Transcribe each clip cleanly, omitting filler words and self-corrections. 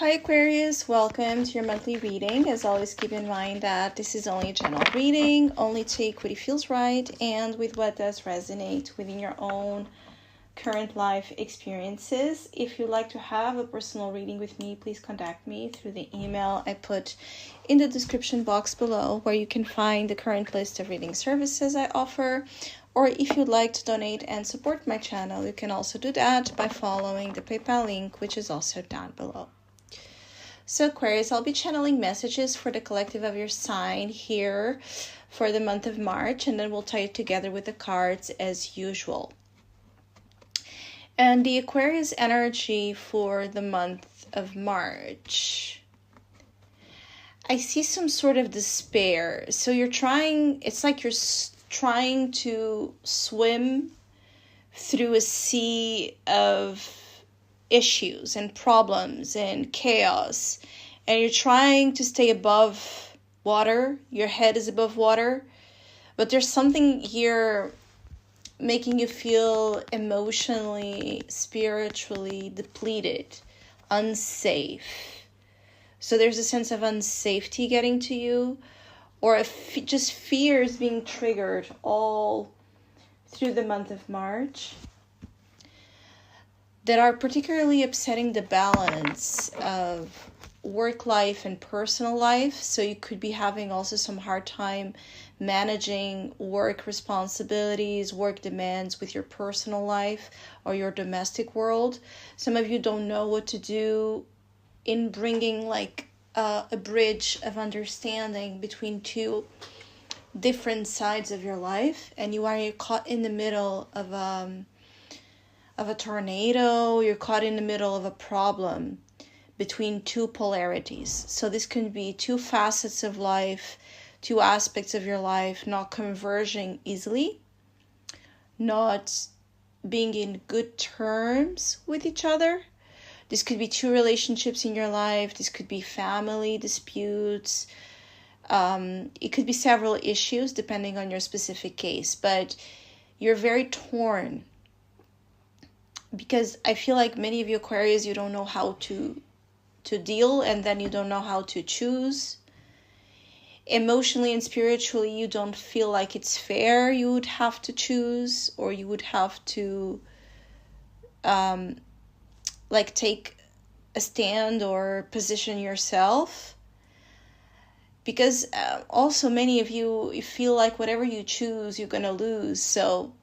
Hi Aquarius, welcome to your monthly reading. As always, keep in mind that this is only a general reading. Only take what feels right and with what does resonate within your own current life experiences. If you'd like to have a personal reading with me, please contact me through the email I put in the description box below, where you can find the current list of reading services I offer. Or if you'd like to donate and support my channel, you can also do that by following the PayPal link, which is also down below. So Aquarius, I'll be channeling messages for the collective of your sign here for the month of March, and then we'll tie it together with the cards as usual. And the Aquarius energy for the month of March, I see some sort of despair. So it's like you're trying to swim through a sea of issues and problems and chaos, and you're trying to stay above water. Your head is above water, but there's something here making you feel emotionally, spiritually depleted, unsafe. So there's a sense of unsafety getting to you, or just fears being triggered all through the month of March that are particularly upsetting the balance of work life and personal life. So you could be having also some hard time managing work responsibilities, work demands with your personal life or your domestic world. Some of you don't know what to do in bringing like a bridge of understanding between two different sides of your life, and you're caught in the middle of a tornado. You're caught in the middle of a problem between two polarities. So this can be two facets of life, two aspects of your life not converging easily, not being in good terms with each other. This could be two relationships in your life. This could be family disputes. It could be several issues depending on your specific case, but you're very torn. Because I feel like many of you Aquarius, you don't know how to deal, and then you don't know how to choose. Emotionally and spiritually, you don't feel like it's fair. You would have to choose, or you would have to take a stand or position yourself. Because also many of you feel like whatever you choose, you're going to lose. So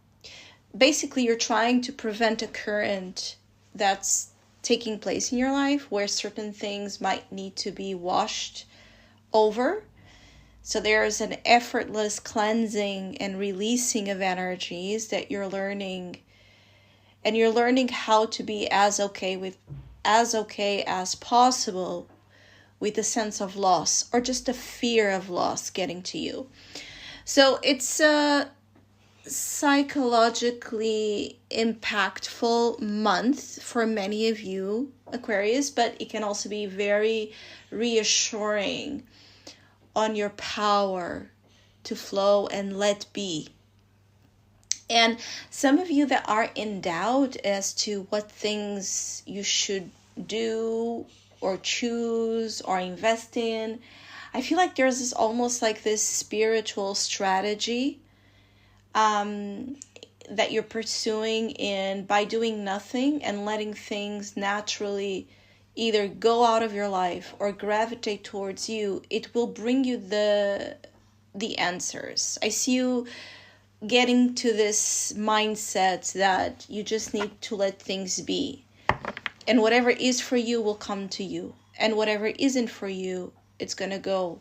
basically, you're trying to prevent a current that's taking place in your life where certain things might need to be washed over. So there's an effortless cleansing and releasing of energies that you're learning. And you're learning how to be as okay as possible with a sense of loss or just a fear of loss getting to you. So it's psychologically impactful month for many of you Aquarius, but it can also be very reassuring on your power to flow and let be. And some of you that are in doubt as to what things you should do or choose or invest in, I feel like there's this spiritual strategy that you're pursuing by doing nothing and letting things naturally either go out of your life or gravitate towards you. It will bring you the answers. I see you getting to this mindset that you just need to let things be, and whatever is for you will come to you, and whatever isn't for you, it's gonna go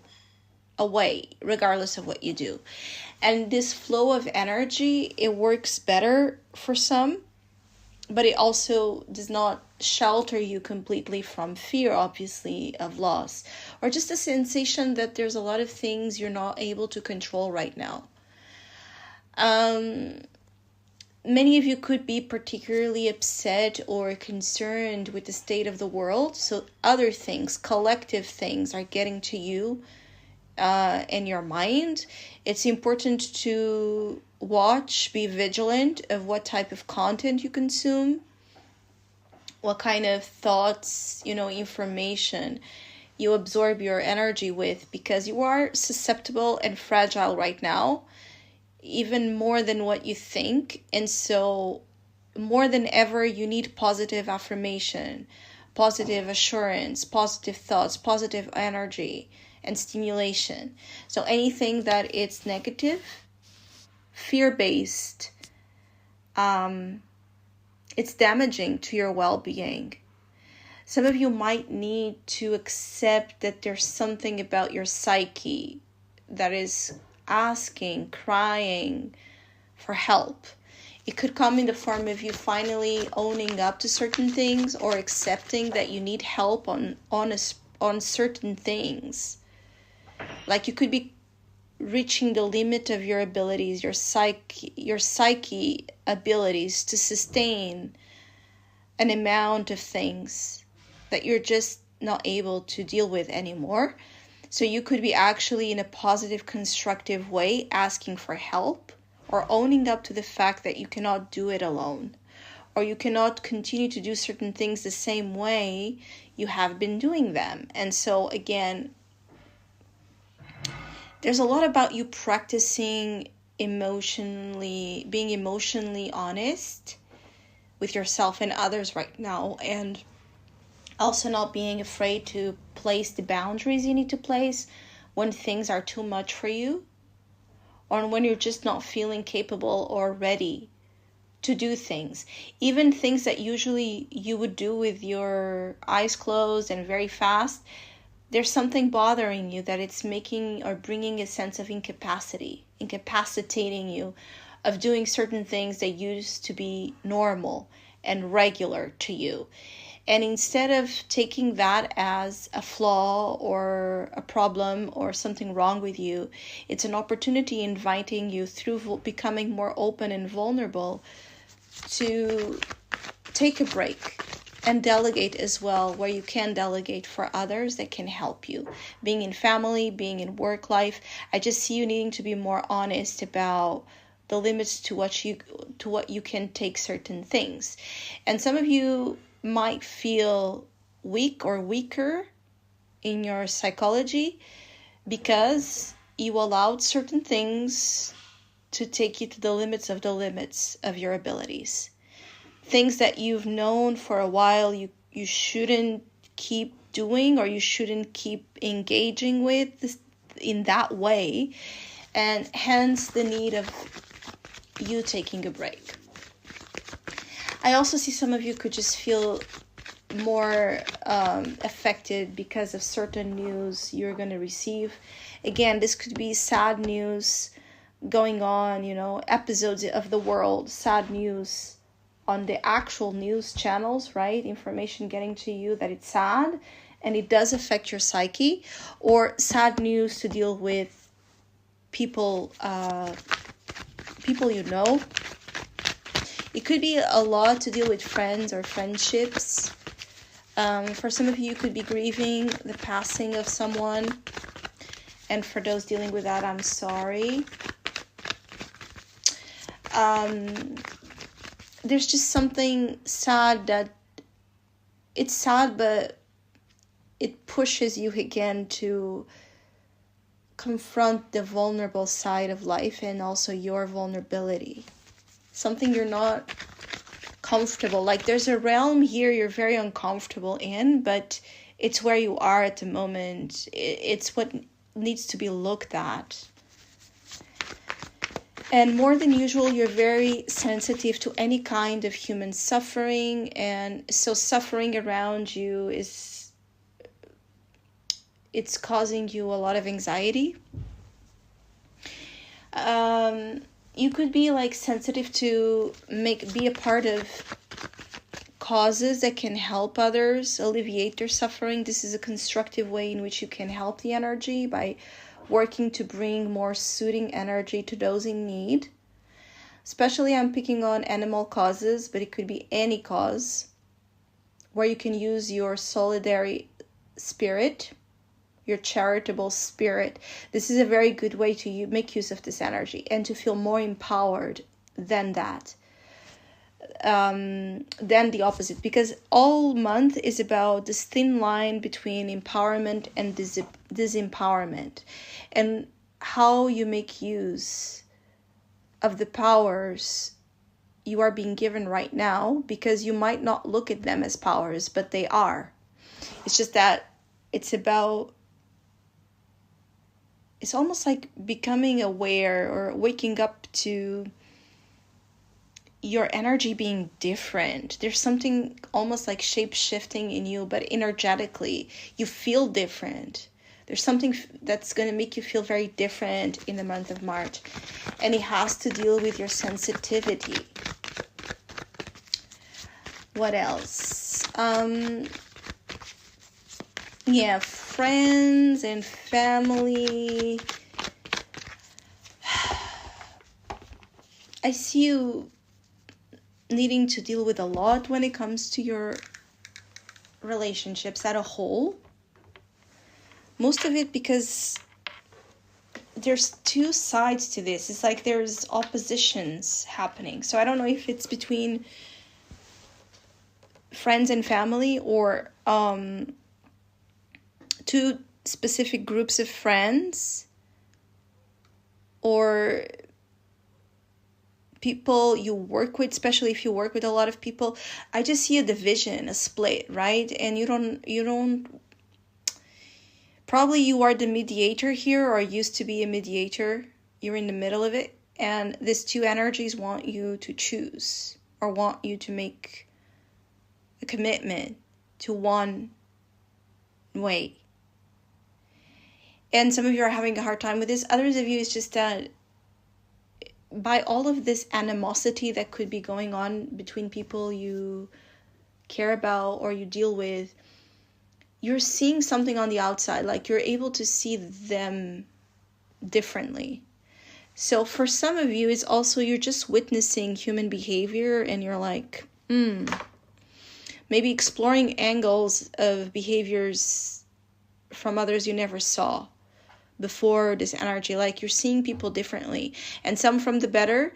away regardless of what you do. And this flow of energy, it works better for some, but it also does not shelter you completely from fear, obviously, of loss, or just a sensation that there's a lot of things you're not able to control right now. Many of you could be particularly upset or concerned with the state of the world. So other things, collective things, are getting to you in your mind. It's important to watch, be vigilant of what type of content you consume. what kind of thoughts, information you absorb your energy with, because you are susceptible and fragile right now, even more than what you think. And so more than ever, you need positive affirmation, positive assurance, positive thoughts, positive energy and stimulation. So anything that it's negative, fear-based, it's damaging to your well-being. Some of you might need to accept that there's something about your psyche that is asking, crying for help. It could come in the form of you finally owning up to certain things, or accepting that you need help on certain things. Like you could be reaching the limit of your abilities, your psyche abilities to sustain an amount of things that you're just not able to deal with anymore. So you could be actually in a positive, constructive way asking for help, or owning up to the fact that you cannot do it alone, or you cannot continue to do certain things the same way you have been doing them. And so again, there's a lot about you practicing being emotionally honest with yourself and others right now, and also not being afraid to place the boundaries you need to place when things are too much for you, or when you're just not feeling capable or ready to do things. Even things that usually you would do with your eyes closed and very fast, there's something bothering you that it's making or bringing a sense of incapacitating you of doing certain things that used to be normal and regular to you. And instead of taking that as a flaw or a problem or something wrong with you, it's an opportunity inviting you, through becoming more open and vulnerable, to take a break and delegate as well, where you can delegate for others that can help you. Being in family, being in work life, I just see you needing to be more honest about the limits to what you can take certain things. And some of you might feel weak or weaker in your psychology because you allowed certain things to take you to the limits of your abilities. Things that you've known for a while you shouldn't keep doing, or you shouldn't keep engaging with in that way, and hence the need of you taking a break. I also see some of you could just feel more affected because of certain news you're going to receive. Again, this could be sad news going on, episodes of the world, sad news on the actual news channels, right? Information getting to you that it's sad and it does affect your psyche, or sad news to deal with people you know. It could be a lot to deal with friends or friendships. For some of you, could be grieving the passing of someone. And for those dealing with that, I'm sorry. There's just something sad that it's sad, but it pushes you again to confront the vulnerable side of life and also your vulnerability. Something you're not comfortable. Like there's a realm here you're very uncomfortable in, but it's where you are at the moment. It's what needs to be looked at. And more than usual, you're very sensitive to any kind of human suffering. And so suffering around you it's causing you a lot of anxiety. You could be sensitive to be a part of causes that can help others alleviate their suffering. This is a constructive way in which you can help the energy by working to bring more soothing energy to those in need. Especially I'm picking on animal causes, but it could be any cause where you can use your solidary spirit, your charitable spirit. This is a very good way to make use of this energy and to feel more empowered than that. than the opposite, because all month is about this thin line between empowerment and disempowerment, and how you make use of the powers you are being given right now, because you might not look at them as powers, but they are. It's just that it's almost like becoming aware or waking up to your energy being different. There's something almost like shape-shifting in you, but energetically you feel different. There's something that's going to make you feel very different in the month of March, and it has to deal with your sensitivity. What else? Yeah, friends and family. I see you needing to deal with a lot when it comes to your relationships as a whole. Most of it because there's two sides to this. It's like there's oppositions happening. So I don't know if it's between friends and family, or two specific groups of friends, or people you work with, especially if you work with a lot of people. I just see a division, a split, right? And you don't probably you are the mediator here, or used to be a mediator. You're in the middle of it, and these two energies want you to choose, or want you to make a commitment to one way. And some of you are having a hard time with this. Others of you, it's just that by all of this animosity that could be going on between people you care about or you deal with, you're seeing something on the outside, like you're able to see them differently. So for some of you, it's also you're just witnessing human behavior, and you're like, maybe exploring angles of behaviors from others you never saw before this energy. Like you're seeing people differently, and some for the better,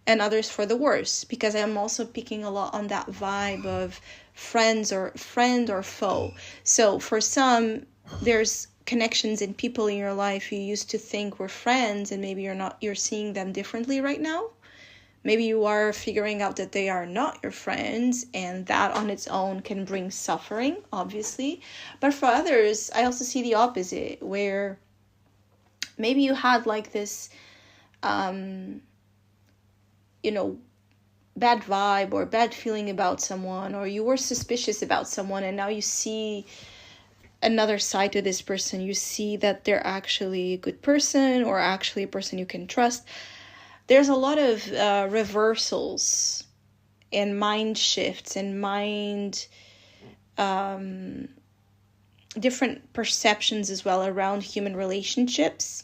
and others for the worse, because I'm also picking a lot on that vibe of friend or foe. So for some, there's connections in people in your life you used to think were friends, and maybe you're seeing them differently right now. Maybe you are figuring out that they are not your friends, and that on its own can bring suffering, obviously. But for others, I also see the opposite, where maybe you had like this, bad vibe or bad feeling about someone, or you were suspicious about someone, and now you see another side to this person. You see that they're actually a good person, or actually a person you can trust. There's a lot of reversals and mind shifts and different perceptions as well around human relationships.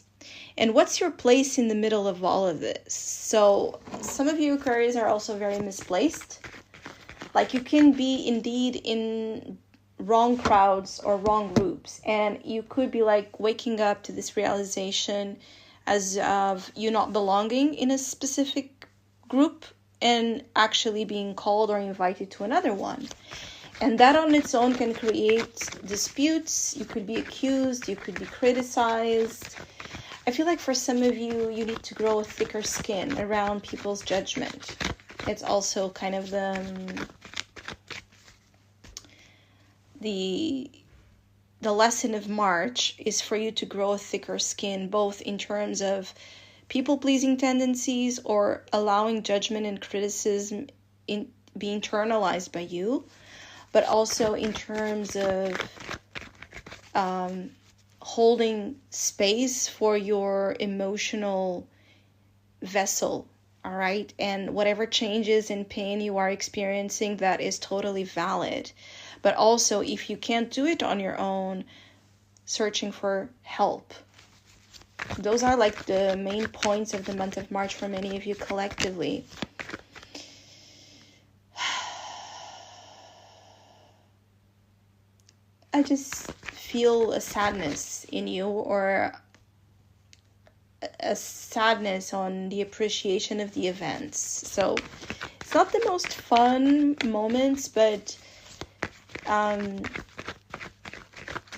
And what's your place in the middle of all of this? So some of you Aquarius are also very misplaced. Like you can be indeed in wrong crowds or wrong groups, and you could be like waking up to this realization as of you not belonging in a specific group and actually being called or invited to another one. And that on its own can create disputes. You could be accused, you could be criticized. I feel like for some of you, you need to grow a thicker skin around people's judgment. It's also kind of the lesson of March is for you to grow a thicker skin, both in terms of people-pleasing tendencies or allowing judgment and criticism be internalized by you, but also in terms of holding space for your emotional vessel, all right? And whatever changes and pain you are experiencing, that is totally valid. But also, if you can't do it on your own, searching for help. Those are like the main points of the month of March for many of you collectively. I just feel a sadness in you, or a sadness on the appreciation of the events. So It's not the most fun moments, but I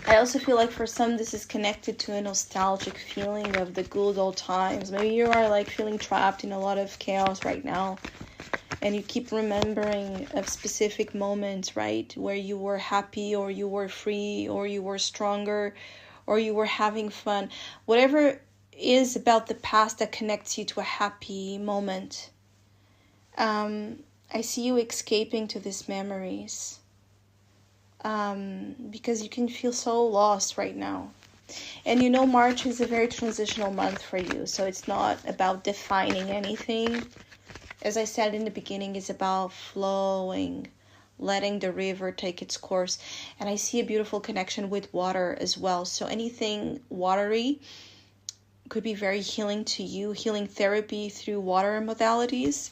also feel like for some this is connected to a nostalgic feeling of the good old times. Maybe you are like feeling trapped in a lot of chaos right now, and you keep remembering of specific moments, right, where you were happy, or you were free, or you were stronger, or you were having fun. Whatever is about the past that connects you to a happy moment. I see you escaping to these memories. Because you can feel so lost right now. And you know, March is a very transitional month for you, so it's not about defining anything. As I said in the beginning, it's about flowing, letting the river take its course. And I see a beautiful connection with water as well. So anything watery could be very healing to you. Healing therapy through water modalities,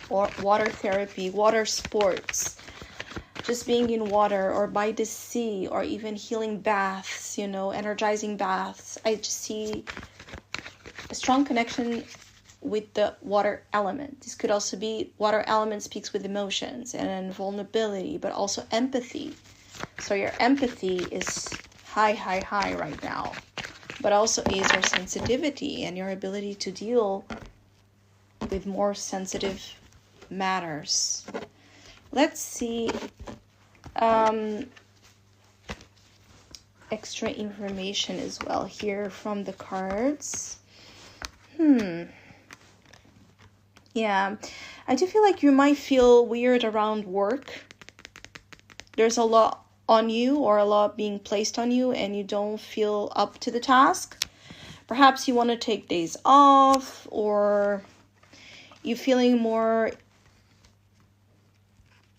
or water therapy, water sports, just being in water or by the sea, or even healing baths, you know, energizing baths. I just see a strong connection with the water element. This could also be, water element speaks with emotions and vulnerability, but also empathy. So your empathy is high right now, but also is your sensitivity and your ability to deal with more sensitive matters. Let's see extra information as well here from the cards. Yeah, I do feel like you might feel weird around work. There's a lot on you, or a lot being placed on you, and you don't feel up to the task. Perhaps you want to take days off, or you're feeling more,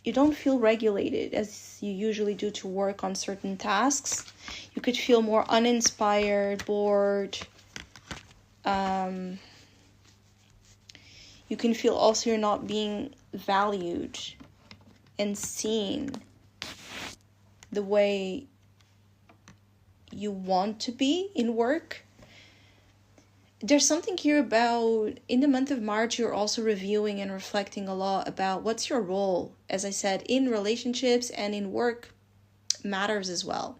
you don't feel regulated as you usually do to work on certain tasks. You could feel more uninspired, bored. You can feel also you're not being valued and seen the way you want to be in work. There's something here about, in the month of March, you're also reviewing and reflecting a lot about what's your role. As I said, in relationships and in work matters as well.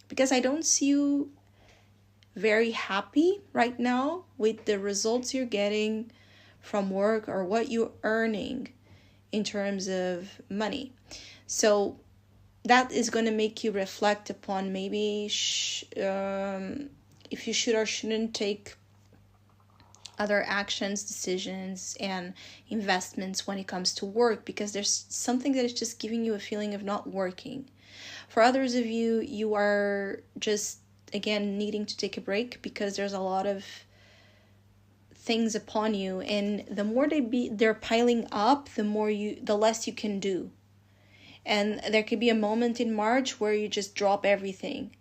Because I don't see you very happy right now with the results you're getting from work, or what you're earning in terms of money. So that is going to make you reflect upon maybe if you should or shouldn't take other actions, decisions, and investments when it comes to work, because there's something that is just giving you a feeling of not working. For others of you, you are just, again, needing to take a break because there's a lot of things upon you, and the more they're piling up, the less you can do. And there could be a moment in March where you just drop everything.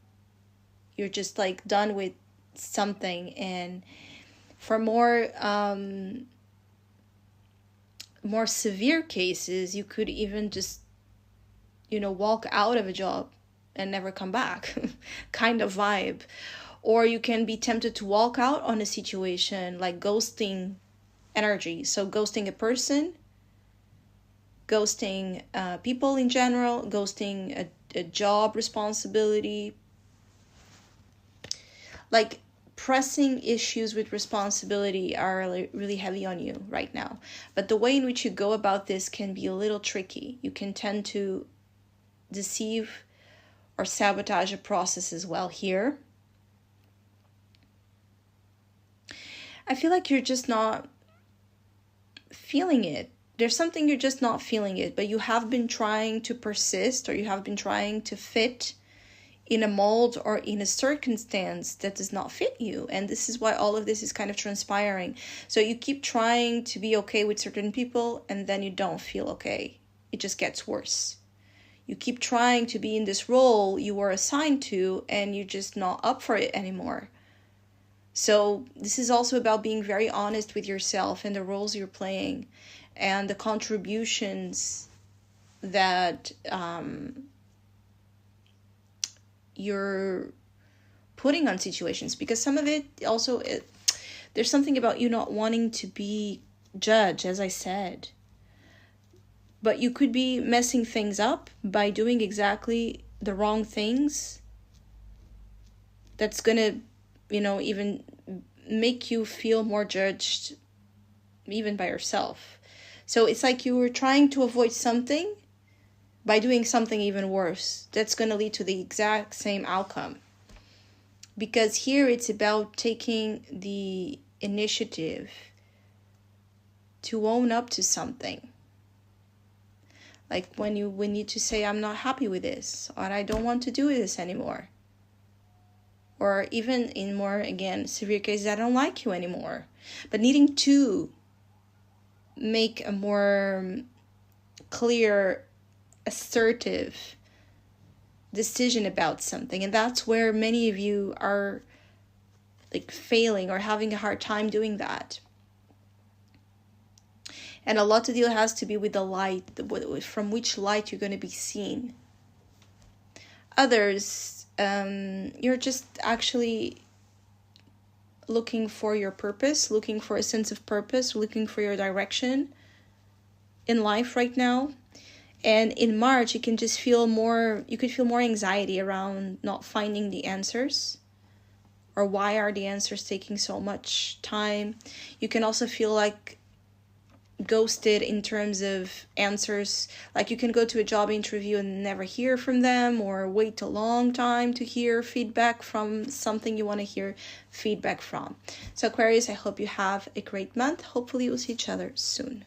You're just like done with something. And for more severe cases, you could even just, walk out of a job and never come back kind of vibe. Or you can be tempted to walk out on a situation, like ghosting energy. So ghosting a person, ghosting people in general, ghosting a job responsibility. Like pressing issues with responsibility are really heavy on you right now. But the way in which you go about this can be a little tricky. You can tend to deceive or sabotage a process as well here. I feel like you're just not feeling it. There's something you're just not feeling it, but you have been trying to persist, or you have been trying to fit in a mold or in a circumstance that does not fit you. And this is why all of this is kind of transpiring. So you keep trying to be okay with certain people, and then you don't feel okay. It just gets worse. You keep trying to be in this role you were assigned to, and you're just not up for it anymore. So this is also about being very honest with yourself and the roles you're playing and the contributions that you're putting on situations. Because some of it also, there's something about you not wanting to be judge, as I said. But you could be messing things up by doing exactly the wrong things. That's gonna, even make you feel more judged even by yourself. So it's like you were trying to avoid something by doing something even worse. That's going to lead to the exact same outcome. Because here it's about taking the initiative to own up to something. Like when you need to say, I'm not happy with this, or I don't want to do this anymore. Or even in more, again, severe cases, I don't like you anymore. But needing to make a more clear, assertive decision about something. And that's where many of you are like failing or having a hard time doing that. And a lot to deal has to be with the light, from which light you're going to be seen. Others, you're just actually looking for your purpose, looking for a sense of purpose, looking for your direction in life right now. And in March, you could feel more anxiety around not finding the answers, or why are the answers taking so much time. You can also feel like ghosted in terms of answers. Like you can go to a job interview and never hear from them, or wait a long time to hear feedback from something you want to hear feedback from. So Aquarius, I hope you have a great month. Hopefully we'll see each other soon.